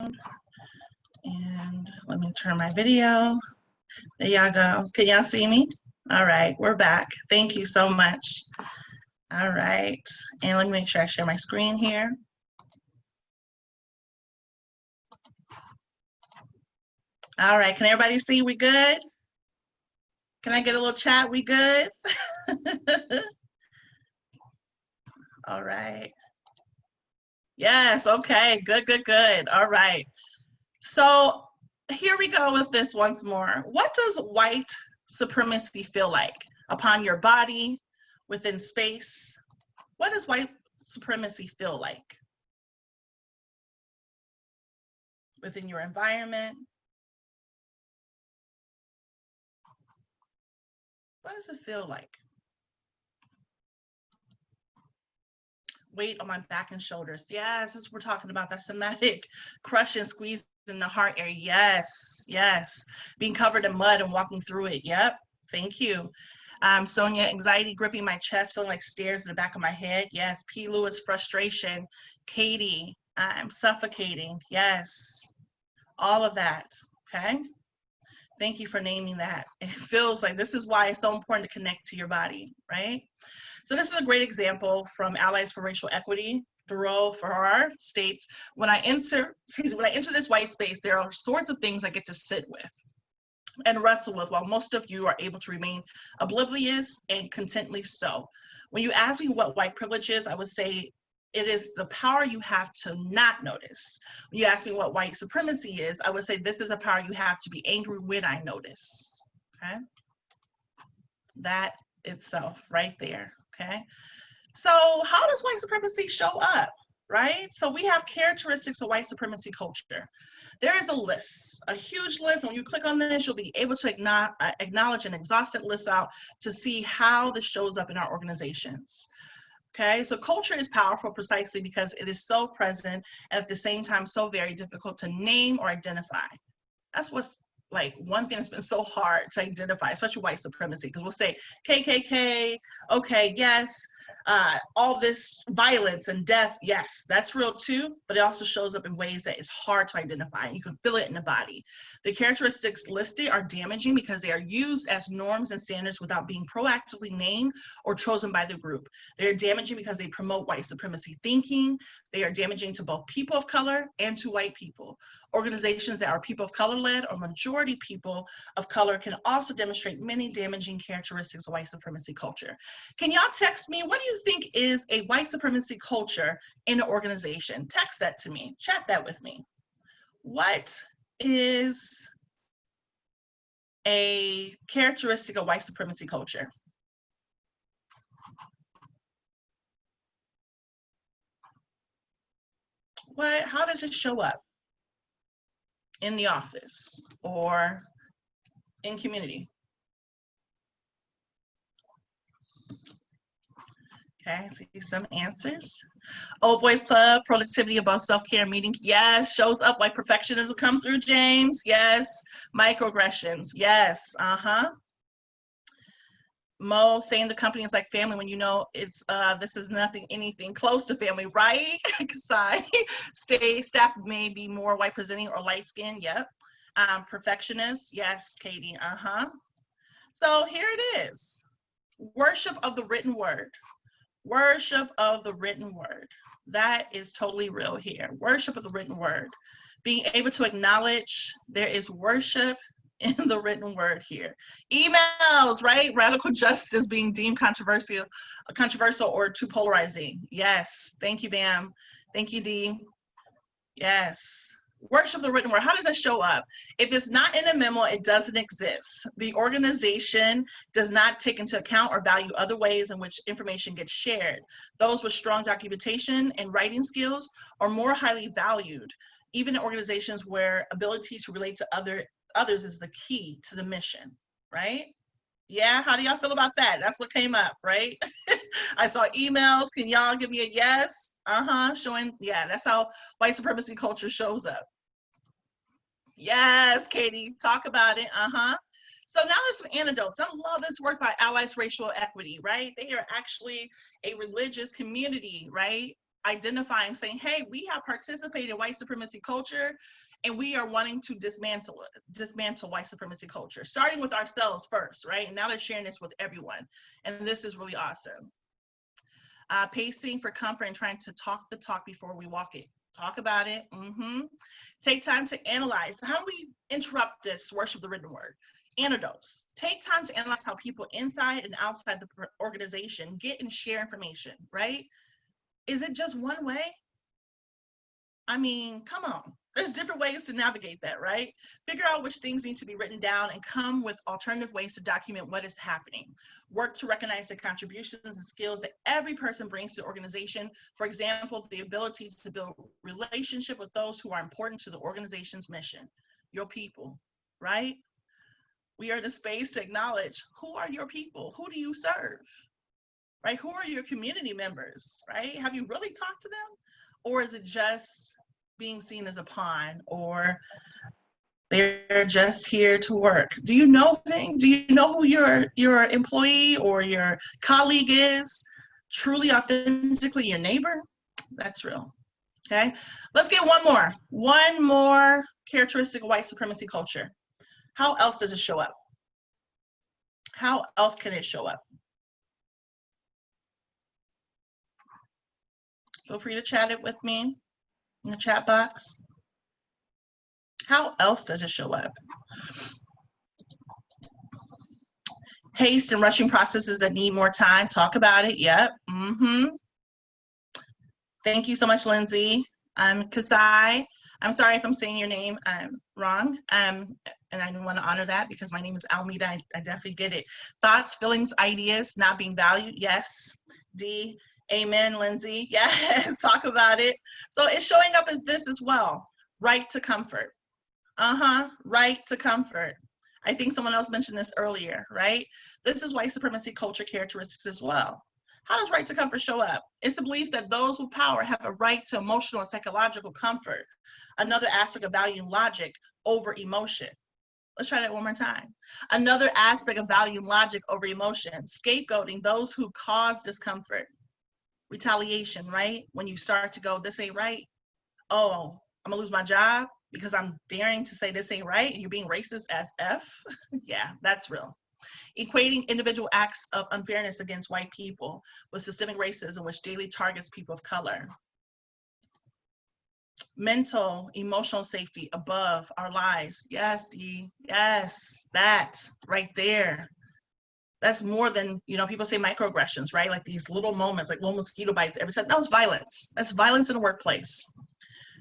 And let me turn my video. There y'all go. Can y'all see me? All right, we're back. Thank you so much. All right, and let me make sure I share my screen here. All right, can everybody see we good? Can I get a little chat? We good? All right. Yes, okay, good, good, good. All right. So here we go with this once more. What does white supremacy feel like upon your body, within space? What does white supremacy feel like within your environment? What does it feel like? Weight on my back and shoulders. Yes, this is what we're talking about, that somatic crush and squeeze in the heart area. Yes, yes. Being covered in mud and walking through it. Yep, thank you. Sonia, anxiety gripping my chest, feeling like stairs in the back of my head. Yes. P. Lewis, frustration. Katie, I'm suffocating. Yes. All of that. Okay. Thank you for naming that. It feels like this is why it's so important to connect to your body, right? So this is a great example from Allies for Racial Equity. Bureau for our states. When I enter this white space, there are sorts of things I get to sit with and wrestle with, while most of you are able to remain oblivious and contently so. When you ask me what white privilege is, I would say it is the power you have to not notice. When you ask me what white supremacy is, I would say this is a power you have to be angry when I notice, okay? That itself right there, okay? So how does white supremacy show up, right? So we have characteristics of white supremacy culture. There is a list, a huge list. When you click on this, you'll be able to acknowledge an exhaustive list out to see how this shows up in our organizations. Okay, so culture is powerful precisely because it is so present and at the same time so very difficult to name or identify. That's what's like one thing that's been so hard to identify, especially white supremacy, because we'll say KKK, okay, yes, all this violence and death, yes, that's real too, but it also shows up in ways that it's hard to identify and you can feel it in the body. The characteristics listed are damaging because they are used as norms and standards without being proactively named or chosen by the group. They are damaging because they promote white supremacy thinking. They are damaging to both people of color and to white people. Organizations that are people of color led or majority people of color can also demonstrate many damaging characteristics of white supremacy culture. Can y'all text me, what do you think is a white supremacy culture in an organization? Text that to me, chat that with me. What is a characteristic of white supremacy culture? How does it show up in the office or in community? Okay, I see some answers. Old Boys Club, productivity above self-care meeting. Yes, shows up like perfectionism come through, James. Yes, microaggressions. Yes, Mo saying the company is like family when you know it's this is anything close to family, right? Staff may be more white presenting or light skinned. Yep. Perfectionist. Yes, Katie. So here it is. Worship of the written word. Worship of the written word. That is totally real here. Worship of the written word. Being able to acknowledge there is worship in the written word here. Emails, right? Radical justice being deemed controversial or too polarizing. Yes. Thank you, Bam. Thank you, Dee. Yes. Worship the written word. How does that show up? If it's not in a memo, it doesn't exist. The organization does not take into account or value other ways in which information gets shared. Those with strong documentation and writing skills are more highly valued, even in organizations where ability to relate to others is the key to the mission, right? Yeah, how do y'all feel about that? That's what came up, right? I saw emails. Can y'all give me a yes? Showing, yeah, that's how white supremacy culture shows up. Yes, Katie, talk about it. So now there's some anecdotes. I love this work by Allies for Racial Equity, right? They are actually a religious community, right? identifying, saying, hey, we have participated in white supremacy culture, and we are wanting to dismantle white supremacy culture, starting with ourselves first, right? And now they're sharing this with everyone. And this is really awesome. Pacing for comfort and trying to talk the talk before we walk it. Talk about it. Take time to analyze. How do we interrupt this worship the written word? Antidotes. Take time to analyze how people inside and outside the organization get and share information, right? Is it just one way? I mean, come on. There's different ways to navigate that, right? Figure out which things need to be written down and come with alternative ways to document what is happening. Work to recognize the contributions and skills that every person brings to the organization. For example, the ability to build relationship with those who are important to the organization's mission, your people, right? We are in a space to acknowledge, who are your people? Who do you serve, right? Who are your community members, right? Have you really talked to them? Or is it just being seen as a pawn, or they're just here to work? Do you know things? Do you know who your employee or your colleague is? Truly, authentically your neighbor? That's real. Okay, let's get one more characteristic of white supremacy culture. How else does it show up? How else can it show up? Feel free to chat it with me in the chat box. How else does it show up? Haste and rushing processes that need more time. Talk about it. Yep. Thank you so much, Lindsay. Kasai. I'm sorry if I'm saying your name wrong. And I want to honor that because my name is Almetta. I definitely get it. Thoughts, feelings, ideas not being valued. Yes. D. Amen, Lindsay. Yes, talk about it. So it's showing up as this as well. Right to comfort. Right to comfort. I think someone else mentioned this earlier, right? This is white supremacy culture characteristics as well. How does right to comfort show up? It's the belief that those with power have a right to emotional and psychological comfort. Another aspect of valuing logic over emotion. Let's try that one more time. Another aspect of valuing logic over emotion. Scapegoating those who cause discomfort. Retaliation, right? When you start to go, this ain't right. Oh, I'm gonna lose my job because I'm daring to say this ain't right and you're being racist as F. Yeah, that's real. Equating individual acts of unfairness against white people with systemic racism, which daily targets people of color. Mental, emotional safety above our lives. Yes, D. Yes, that right there. That's more than, people say microaggressions, right? Like these little moments, like little mosquito bites every time. That was violence. That's violence in the workplace.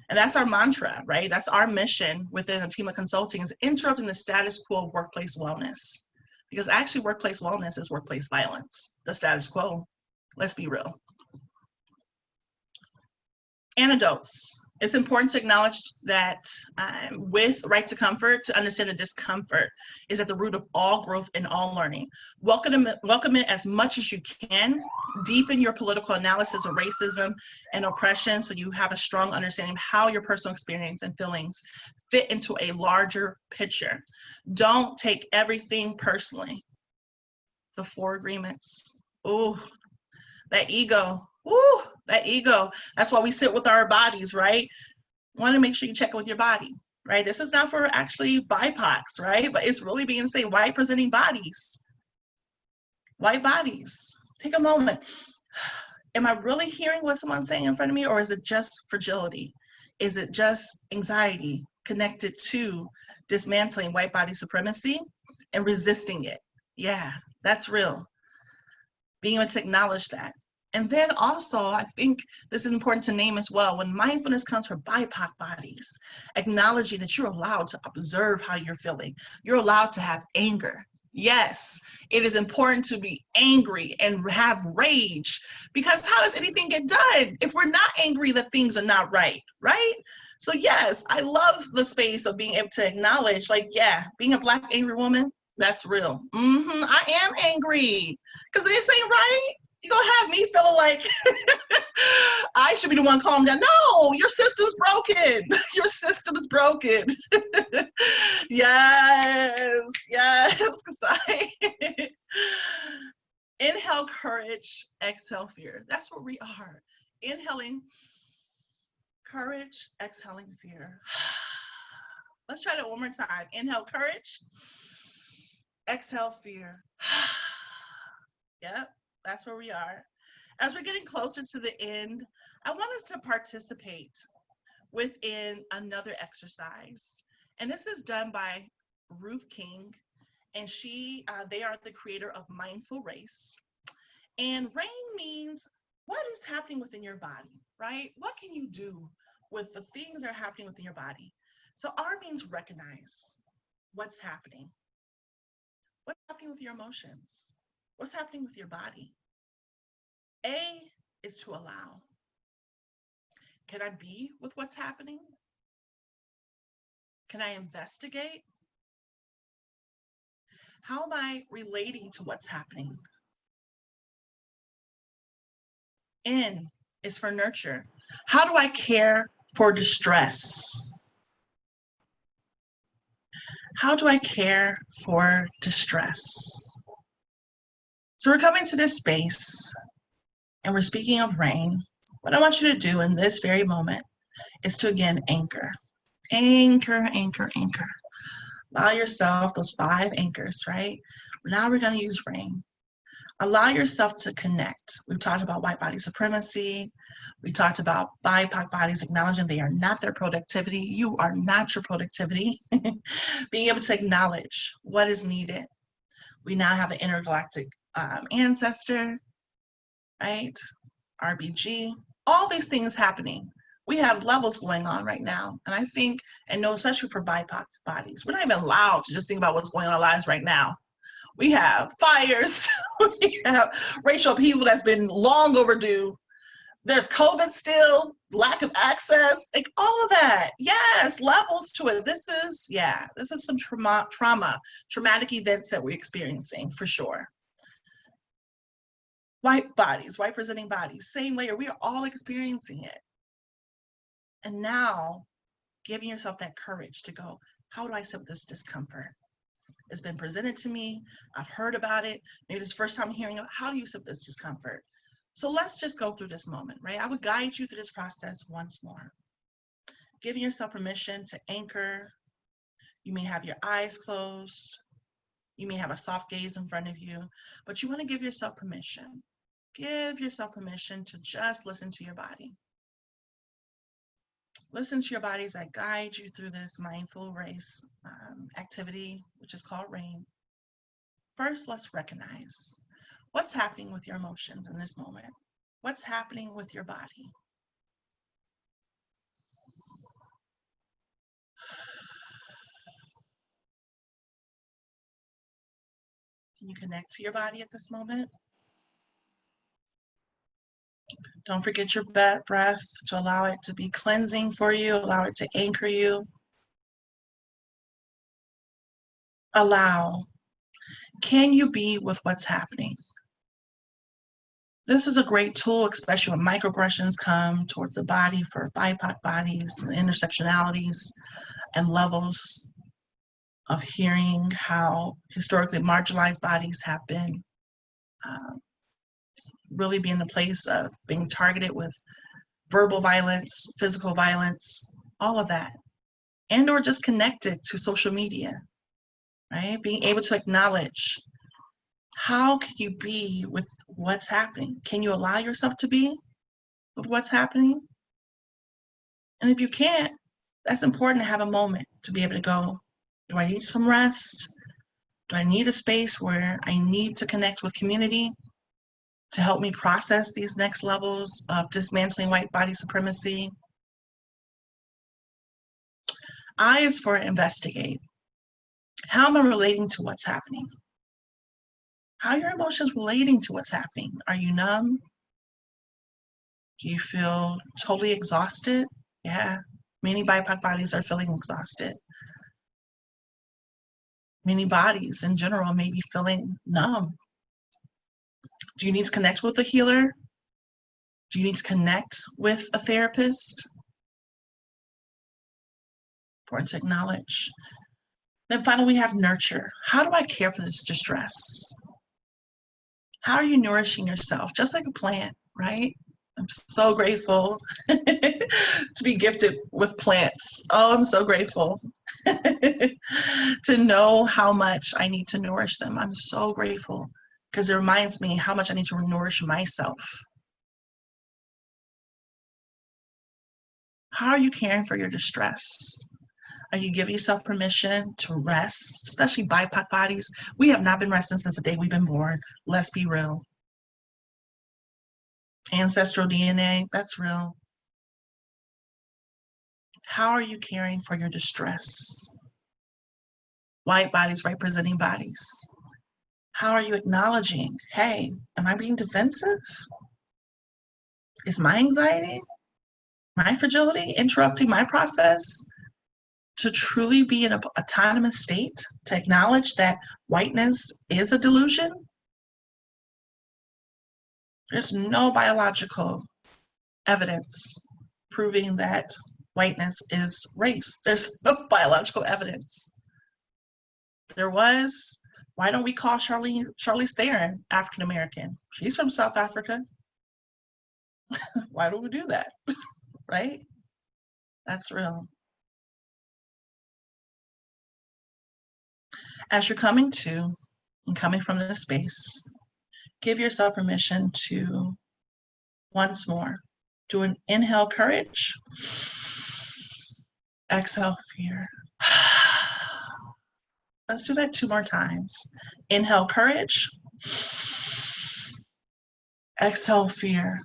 And that's our mantra, right? That's our mission within Attemla Consulting, is interrupting the status quo of workplace wellness. Because actually workplace wellness is workplace violence, the status quo. Let's be real. Antidotes. It's important to acknowledge that with right to comfort, to understand the discomfort is at the root of all growth and all learning. Welcome it as much as you can. Deepen your political analysis of racism and oppression so you have a strong understanding of how your personal experience and feelings fit into a larger picture. Don't take everything personally. The 4 agreements. Ooh, that ego. Woo, that ego. That's why we sit with our bodies, right? Want to make sure you check in with your body, right? This is not for actually BIPOCs, right? But it's really being to say white presenting bodies. White bodies. Take a moment. Am I really hearing what someone's saying in front of me, or is it just fragility? Is it just anxiety connected to dismantling white body supremacy and resisting it? Yeah, that's real. Being able to acknowledge that. And then also, I think this is important to name as well, when mindfulness comes from BIPOC bodies, acknowledging that you're allowed to observe how you're feeling. You're allowed to have anger. Yes, it is important to be angry and have rage, because how does anything get done if we're not angry that things are not right, right? So yes, I love the space of being able to acknowledge, like, yeah, being a Black angry woman, that's real. I am angry because this ain't right. You're gonna have me feeling like I should be the one calm down. No, your system's broken. Your system is broken. Yes. Inhale courage, exhale fear. That's where we are. Inhaling courage, exhaling fear. Let's try that one more time. Inhale courage, exhale fear. Yep, that's where we are. As we're getting closer to the end, I want us to participate within another exercise. And this is done by Ruth King, and they are the creator of Mindful Race. And RAIN means what is happening within your body, right? What can you do with the things that are happening within your body? So R means recognize what's happening. What's happening with your emotions? What's happening with your body? A is to allow. Can I be with what's happening? Can I investigate? How am I relating to what's happening? N is for nurture. How do I care for distress? How do I care for distress? So we're coming to this space and we're speaking of RAIN. What I want you to do in this very moment is to again anchor. Anchor, anchor, anchor. Allow yourself those 5 anchors, right? Now we're going to use RAIN. Allow yourself to connect. We've talked about white body supremacy. We talked about BIPOC bodies acknowledging they are not their productivity. You are not your productivity. Being able to acknowledge what is needed. We now have an intergalactic ancestor, right? RBG, all these things happening. We have levels going on right now. And I think, and no, especially for BIPOC bodies, we're not even allowed to just think about what's going on in our lives right now. We have fires, we have racial upheaval that's been long overdue. There's COVID still, lack of access, like all of that. Yes, levels to it. This is some traumatic events that we're experiencing for sure. White bodies, white presenting bodies, same layer, we are all experiencing it. And now giving yourself that courage to go, how do I sit with this discomfort? It's been presented to me. I've heard about it. Maybe it's the first time hearing it. How do you sit with this discomfort? So let's just go through this moment, right? I would guide you through this process once more. Giving yourself permission to anchor. You may have your eyes closed. You may have a soft gaze in front of you, but you want to give yourself permission. Give yourself permission to just listen to your body. Listen to your body as I guide you through this mindful race activity, which is called RAIN. First, let's recognize what's happening with your emotions in this moment. What's happening with your body? Can you connect to your body at this moment? Don't forget your breath to allow it to be cleansing for you, allow it to anchor you. Allow. Can you be with what's happening? This is a great tool, especially when microaggressions come towards the body for BIPOC bodies, intersectionalities, and levels of hearing how historically marginalized bodies have been really being a place of being targeted with verbal violence, physical violence, all of that, and or just connected to social media, right? Being able to acknowledge, how can you be with what's happening? Can you allow yourself to be with what's happening? And if you can't, that's important to have a moment to be able to go, do I need some rest? Do I need a space where I need to connect with community to help me process these next levels of dismantling white body supremacy? I is for investigate. How am I relating to what's happening? How are your emotions relating to what's happening? Are you numb? Do you feel totally exhausted? Yeah, many BIPOC bodies are feeling exhausted. Many bodies in general may be feeling numb. Do you need to connect with a healer? Do you need to connect with a therapist? Important to acknowledge. Then finally, we have nurture. How do I care for this distress? How are you nourishing yourself? Just like a plant, right? I'm so grateful to be gifted with plants. Oh, I'm so grateful to know how much I need to nourish them. I'm so grateful because it reminds me how much I need to nourish myself. How are you caring for your distress? Are you giving yourself permission to rest, especially BIPOC bodies? We have not been resting since the day we've been born. Let's be real. Ancestral DNA, that's real. How are you caring for your distress? White bodies representing bodies. How are you acknowledging, hey, am I being defensive? Is my anxiety, my fragility interrupting my process to truly be in an autonomous state, to acknowledge that whiteness is a delusion? There's no biological evidence proving that whiteness is race. There's no biological evidence. There was, why don't we call Charlize Theron African American? She's from South Africa. Why do we do that? Right? That's real. As you're coming to and coming from this space, give yourself permission to once more do an inhale, courage. Exhale, fear. Let's do that 2 more times. Inhale, courage. Exhale, fear.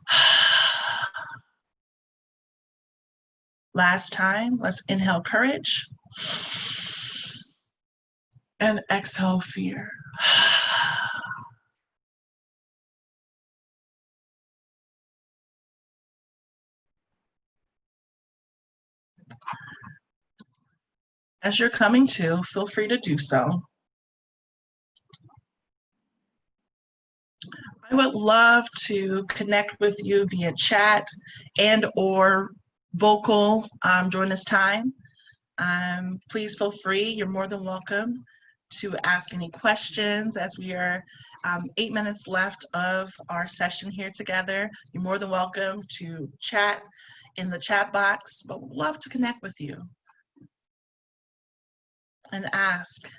Last time, let's inhale, courage. And exhale, fear. As you're coming to, feel free to do so. I would love to connect with you via chat and or vocal during this time. Please feel free. You're more than welcome to ask any questions as we are 8 minutes left of our session here together. You're more than welcome to chat in the chat box, but we'd love to connect with you and ask,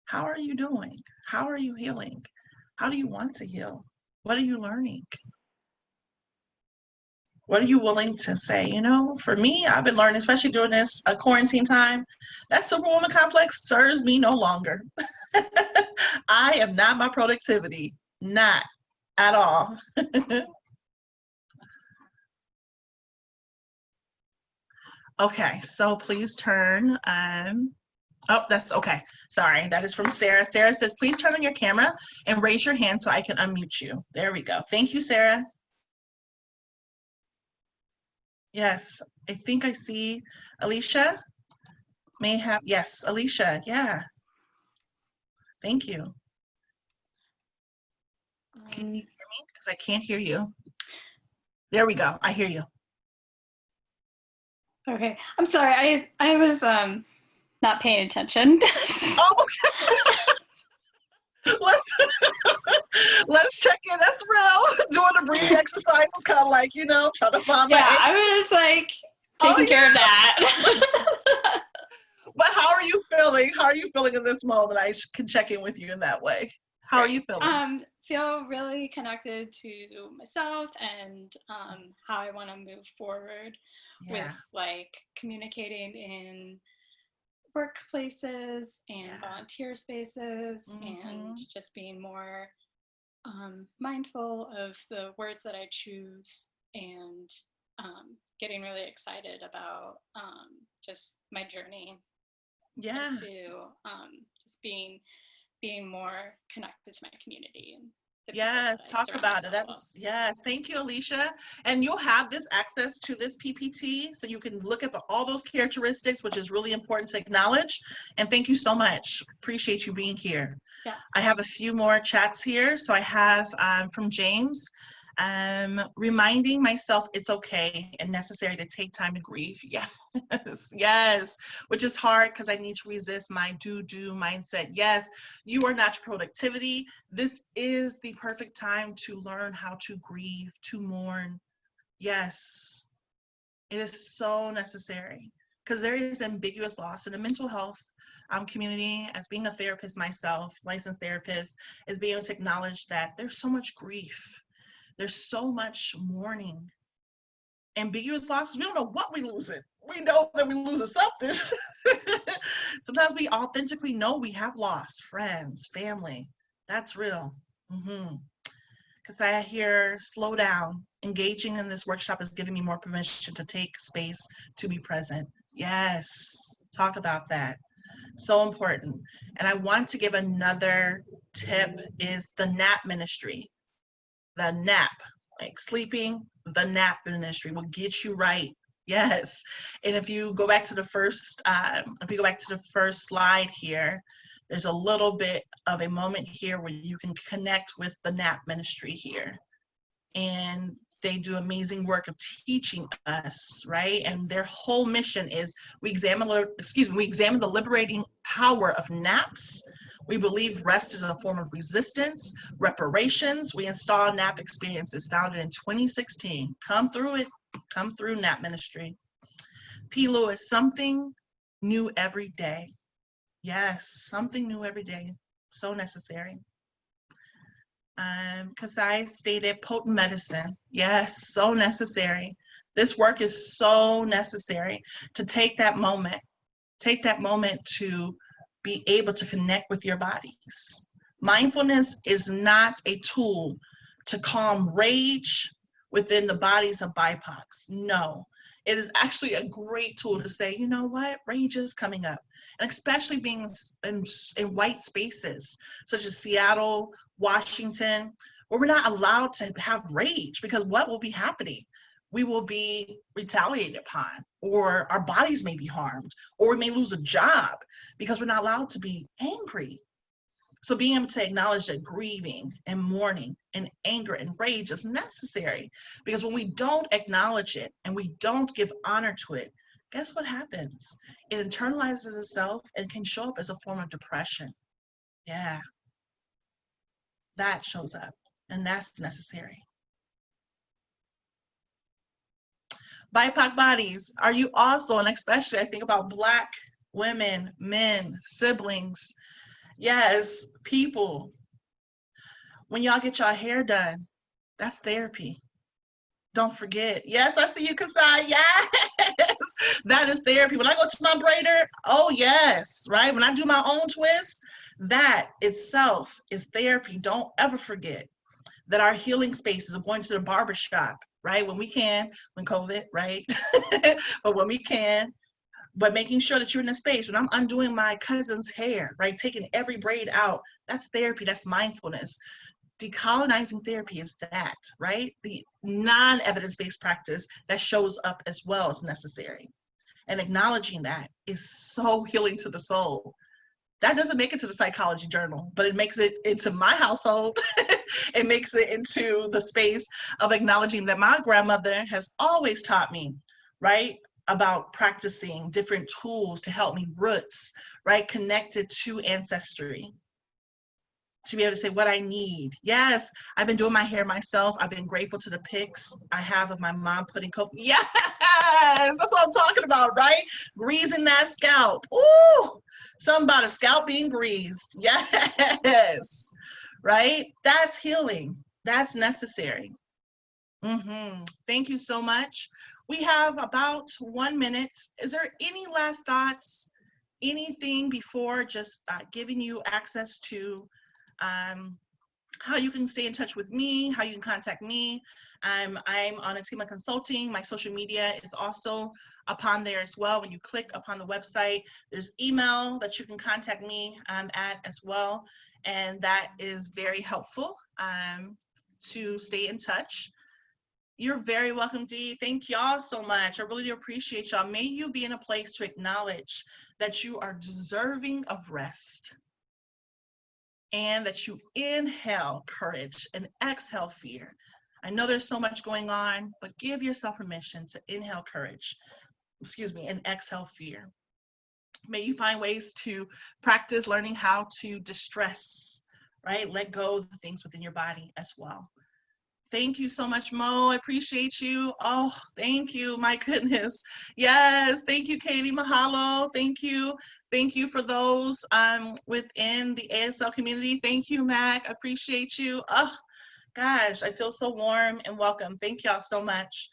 how are you doing? How are you healing? How do you want to heal? What are you learning? What are you willing to say? You know, for me, I've been learning, especially during this quarantine time, that superwoman complex serves me no longer. I am not my productivity, not at all. Okay, so please turn. Oh, that's okay. Sorry, that is from Sarah. Sarah says, please turn on your camera and raise your hand so I can unmute you. There we go. Thank you, Sarah. Yes, I think I see Alicia may have, yes, Alicia, yeah. Thank you. Can you hear me? Because I can't hear you. There we go. I hear you. Okay, I'm sorry. I was not paying attention. Oh, okay. Let's check in. That's real. Doing the breathing exercise is kind of like, you know, trying to find my. Yeah, I was like taking care of that. But how are you feeling? How are you feeling in this moment? I can check in with you in that way. How are you feeling? Feel really connected to myself and how I want to move forward with like communicating in workplaces and volunteer spaces and just being more mindful of the words that I choose and getting really excited about just my journey. Yeah. To just being more connected to my community. And yes, talk about it. That's yes. Thank you, Alicia. And you'll have this access to this PPT so you can look at all those characteristics, which is really important to acknowledge. And thank you so much. Appreciate you being here. Yeah. I have a few more chats here. So I have from James, reminding myself it's okay and necessary to take time to grieve. Yes, yes, which is hard because I need to resist my do mindset. Yes, you are not your productivity. This is the perfect time to learn how to grieve, to mourn, Yes, it is so necessary because there is ambiguous loss in the mental health community. As being a therapist myself, licensed therapist, is being able to acknowledge that there's so much grief, there's so much mourning, ambiguous losses. We don't know what we losing. We know that we losing something. Sometimes we authentically know we have lost friends, family. That's real. Because I hear slow down. Engaging in this workshop is giving me more permission to take space to be present. Yes, talk about that. So important. And I want to give another tip is the nap ministry. The nap, like sleeping, the nap ministry will get you right. Yes. And if you go back to the first, slide here, there's a little bit of a moment here where you can connect with the nap ministry here. And they do amazing work of teaching us, right? And their whole mission is we examine the liberating power of naps. We believe rest is a form of resistance, reparations. We install nap experiences founded in 2016. Come through nap ministry. P. Lewis, something new every day. Yes, something new every day. So necessary. Kasai stated potent medicine. Yes, so necessary. This work is so necessary to take that moment to be able to connect with your bodies. Mindfulness is not a tool to calm rage within the bodies of BIPOCs. No, it is actually a great tool to say, you know what, rage is coming up. And especially being in white spaces, such as Seattle, Washington, where we're not allowed to have rage, because what will be happening? We will be retaliated upon, or our bodies may be harmed, or we may lose a job because we're not allowed to be angry. So being able to acknowledge that grieving and mourning and anger and rage is necessary, because when we don't acknowledge it and we don't give honor to it, guess what happens? It internalizes itself and can show up as a form of depression. Yeah, that shows up, and that's necessary. BIPOC bodies, are you also, and especially I think about Black women, men, siblings, yes, people, when y'all get your hair done, that's therapy. Don't forget. Yes, I see you, Kasai. Yes, that is therapy. When I go to my braider, oh yes, right? When I do my own twist, that itself is therapy. Don't ever forget that our healing spaces of going to the barbershop, right? When we can, when COVID, right? But when we can, but making sure that you're in a space. When I'm undoing my cousin's hair, right? Taking every braid out, that's therapy, that's mindfulness. Decolonizing therapy is that, right? The non-evidence-based practice that shows up as well as necessary. And acknowledging that is so healing to the soul. That doesn't make it to the psychology journal, but it makes it into my household. It makes it into the space of acknowledging that my grandmother has always taught me, right, about practicing different tools to help me roots, right, connected to ancestry, to be able to say what I need. Yes, I've been doing my hair myself. I've been grateful to the pics I have of my mom putting cocoa. Yes, that's what I'm talking about, right? Greasing that scalp. Ooh, something about a scalp being greased. Yes, right? That's healing. That's necessary. Thank you so much. We have about 1 minute. Is there any last thoughts? Anything before just giving you access to how you can stay in touch with me, how you can contact me? I'm on Attemla Consulting. My social media is also upon there as well. When you click upon the website, there's email that you can contact me at as well. And that is very helpful to stay in touch. You're very welcome, Dee. Thank y'all so much. I really do appreciate y'all. May you be in a place to acknowledge that you are deserving of rest, and that you inhale courage and exhale fear. I know there's so much going on, but give yourself permission to inhale courage, and exhale fear. May you find ways to practice learning how to distress, right? Let go of the things within your body as well. Thank you so much, Mo. I appreciate you. Oh, thank you. My goodness. Yes. Thank you, Katie. Mahalo. Thank you. Thank you for those within the ASL community. Thank you, Mac. I appreciate you. Oh, gosh, I feel so warm and welcome. Thank y'all so much.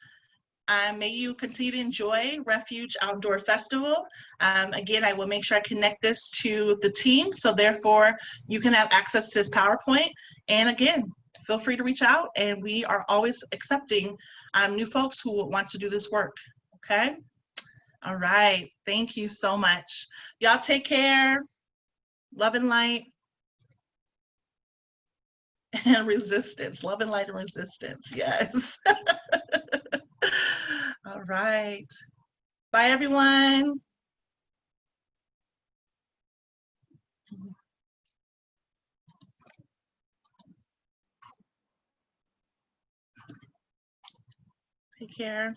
May you continue to enjoy Refuge Outdoor Festival. Again, I will make sure I connect this to the team, so therefore you can have access to this PowerPoint. And again, feel free to reach out, and we are always accepting new folks who want to do this work, okay? All right, thank you so much. Y'all take care. Love and light. And resistance. Love and light and resistance, yes. All right. Bye, everyone. Take care.